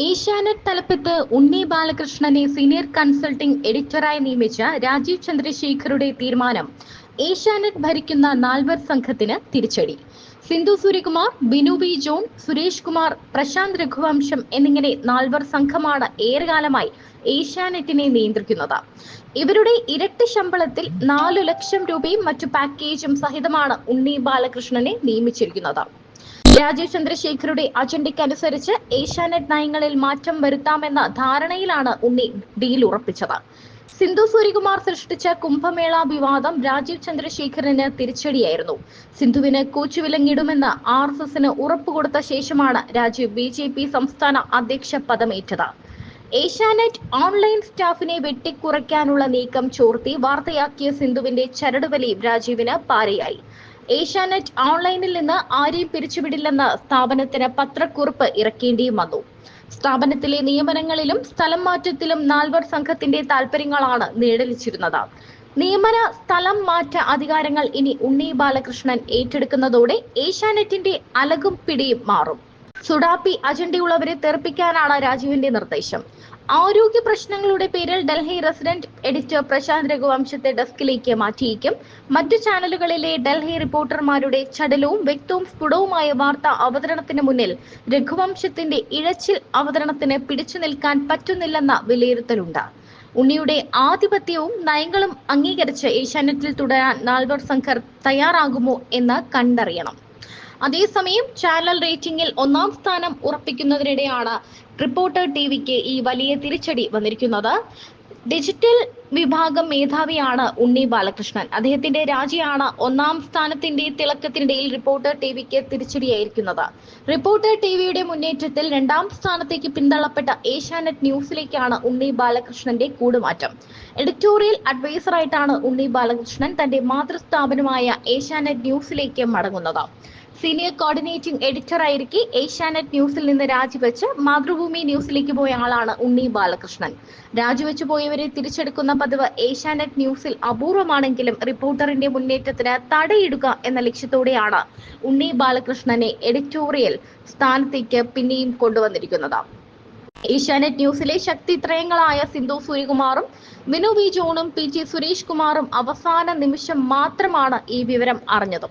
ഏഷ്യാനെറ്റ് തലപ്പത്ത് ഉണ്ണി ബാലകൃഷ്ണനെ senior consulting എഡിറ്ററായി നിയമിച്ച രാജീവ് ചന്ദ്രശേഖറുടെ തീരുമാനം ഏഷ്യാനെറ്റ് ഭരിക്കുന്ന നാൽവർ സംഘത്തിന് തിരിച്ചടി. സിന്ധു സൂര്യകുമാർ, ബിനു ബി ജോൺ, സുരേഷ് കുമാർ, പ്രശാന്ത് രഘുവംശം എന്നിങ്ങനെ നാൽവർ സംഘമാണ് ഏറെക്കാലമായി ഏഷ്യാനെറ്റിനെ നിയന്ത്രിക്കുന്നത്. ഇവരുടെ ഇരട്ടി ശമ്പളത്തിൽ 4 ലക്ഷം രൂപയും മറ്റു പാക്കേജും സഹിതമാണ് ഉണ്ണി ബാലകൃഷ്ണനെ നിയമിച്ചിരിക്കുന്നത്. രാജീവ് ചന്ദ്രശേഖറുടെ അജണ്ടയ്ക്കനുസരിച്ച് ഏഷ്യാനെറ്റ് നയങ്ങളിൽ മാറ്റം വരുത്താമെന്ന ധാരണയിലാണ് ഉണ്ണി ഡീൽ ഉറപ്പിച്ചത്. സിന്ധു സൂര്യകുമാർ സൃഷ്ടിച്ച കുംഭമേള വിവാദം രാജീവ് ചന്ദ്രശേഖറിന് തിരിച്ചടിയായിരുന്നു. സിന്ധുവിന് കൂച്ചുവിലങ്ങിടുമെന്ന് RSSന് ഉറപ്പുകൊടുത്ത ശേഷമാണ് രാജീവ് BJP സംസ്ഥാന അധ്യക്ഷ പദമേറ്റത്. ഏഷ്യാനെറ്റ് ഓൺലൈൻ സ്റ്റാഫിനെ വെട്ടിക്കുറയ്ക്കാനുള്ള നീക്കം ചോർത്തി വാർത്തയാക്കിയ സിന്ധുവിന്റെ ചരടുവലി രാജീവിന് പാരയായി. ഏഷ്യാനെറ്റ് ഓൺലൈനിൽ നിന്ന് ആരെയും പിരിച്ചുവിടില്ലെന്ന് സ്ഥാപനത്തിന് പത്രക്കുറിപ്പ് ഇറക്കേണ്ടിയും വന്നു. സ്ഥാപനത്തിലെ നിയമനങ്ങളിലും സ്ഥലം മാറ്റത്തിലും നാൽവർ സംഘത്തിന്റെ താൽപര്യങ്ങളാണ് നിഴലിച്ചിരുന്നത്. നിയമന, സ്ഥലം മാറ്റ അധികാരങ്ങൾ ഇനി ഉണ്ണി ബാലകൃഷ്ണൻ ഏറ്റെടുക്കുന്നതോടെ ഏഷ്യാനെറ്റിന്റെ അലകും പിടിയും മാറും. സുഡാപ്പി അജണ്ടയുള്ളവരെ തെറിപ്പിക്കാനാണ് രാജീവിന്റെ നിർദ്ദേശം. ആരോഗ്യ പ്രശ്നങ്ങളുടെ പേരിൽ ഡൽഹി റെസിഡന്റ് എഡിറ്റർ പ്രശാന്ത് രഘുവംശത്തെ ഡെസ്കിലേക്ക് മാറ്റിയേക്കും. മറ്റു ചാനലുകളിലെ ഡൽഹി റിപ്പോർട്ടർമാരുടെ ചടലവും വ്യക്തവും സ്ഫുടവുമായ വാർത്താ അവതരണത്തിന് മുന്നിൽ രഘുവംശത്തിന്റെ ഇഴച്ചിൽ അവതരണത്തിന് പിടിച്ചു നിൽക്കാൻ പറ്റുന്നില്ലെന്ന വിലയിരുത്തലുണ്ട്. ഉണ്ണിയുടെ ആധിപത്യവും നയങ്ങളും അംഗീകരിച്ച് ഏഷ്യാനെറ്റിൽ തുടരാൻ നാൽവർ സംഘർ തയ്യാറാകുമോ എന്ന് കണ്ടറിയണം. അതേസമയം ചാനൽ റേറ്റിംഗിൽ 1-ാം സ്ഥാനം ഉറപ്പിക്കുന്നതിനിടെയാണ് റിപ്പോർട്ടർ TVക്ക് ഈ വലിയ തിരിച്ചടി വന്നിരിക്കുന്നത്. ഡിജിറ്റൽ വിഭാഗം മേധാവിയാണ് ഉണ്ണി ബാലകൃഷ്ണൻ. അദ്ദേഹത്തിന്റെ രാജിയാണ് 1-ാം സ്ഥാനത്തിന്റെ തിളക്കത്തിനിടയിൽ റിപ്പോർട്ടർ TVക്ക് തിരിച്ചടിയായിരിക്കുന്നത്. റിപ്പോർട്ടർ TVയുടെ മുന്നേറ്റത്തിൽ 2-ാം സ്ഥാനത്തേക്ക് പിന്തള്ളപ്പെട്ട ഏഷ്യാനെറ്റ് ന്യൂസിലേക്കാണ് ഉണ്ണി ബാലകൃഷ്ണന്റെ കൂടുമാറ്റം. എഡിറ്റോറിയൽ അഡ്വൈസറായിട്ടാണ് ഉണ്ണി ബാലകൃഷ്ണൻ തന്റെ മാതൃസ്ഥാപനമായ ഏഷ്യാനെറ്റ് ന്യൂസിലേക്ക് മടങ്ങുന്നത്. സീനിയർ കോർഡിനേറ്റിംഗ് എഡിറ്ററായിരിക്കെ ഏഷ്യാനെറ്റ് ന്യൂസിൽ നിന്ന് രാജിവെച്ച് മാതൃഭൂമി ന്യൂസിലേക്ക് പോയ ആളാണ് ഉണ്ണി ബാലകൃഷ്ണൻ. രാജിവെച്ചു പോയവരെ തിരിച്ചെടുക്കുന്ന പതിവ് ഏഷ്യാനെറ്റ് ന്യൂസിൽ അപൂർവമാണെങ്കിലും റിപ്പോർട്ടറിന്റെ മുന്നേറ്റത്തിന് തടയിടുക എന്ന ലക്ഷ്യത്തോടെയാണ് ഉണ്ണി ബാലകൃഷ്ണനെ എഡിറ്റോറിയൽ സ്ഥാനത്തേക്ക് പിന്നെയും കൊണ്ടുവന്നിരിക്കുന്നത്. ഏഷ്യാനെറ്റ് ന്യൂസിലെ ശക്തിത്രയങ്ങളായ സിന്ധു സൂര്യകുമാറും ബിനു ബി ജോണും PT സുരേഷ് കുമാറും അവസാന നിമിഷം മാത്രമാണ് ഈ വിവരം അറിഞ്ഞത്.